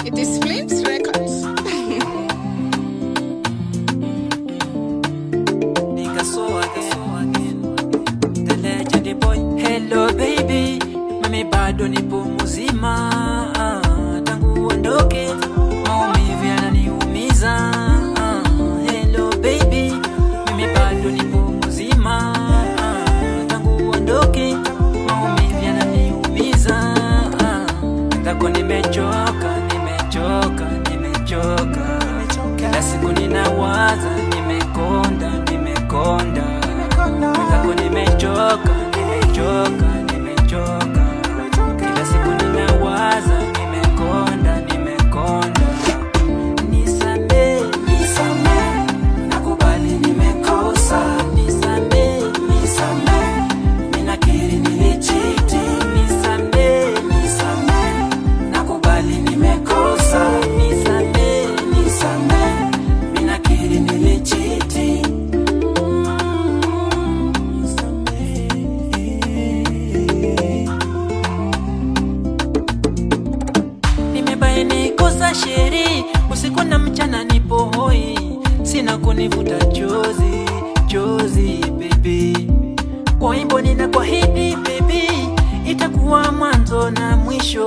It is Flames Records. Hello baby, mimi bado nipo mzima, tangu uondoke maumivu yananiumiza. Hello baby, mimi bado nipo mzima, tangu uondoke maumivu yananiumiza. Ndako nimechoka, kila siku ninawaza, nimekonda. Ndako nimechoka, kila siku ninawaza, nimekonda. Nisamee, nakubali nimekosa. Nisamee, ninakiri nilichiti. Nisamee, nakubali nimekosa. Nisamee, ninakiri nilichiti. Nimekosa sheri, usiku na mchana nipo hoi, sina kunivuta chozi baby. Kwa wimbo ninakuahidi baby, itakuwa mwanzo na mwisho.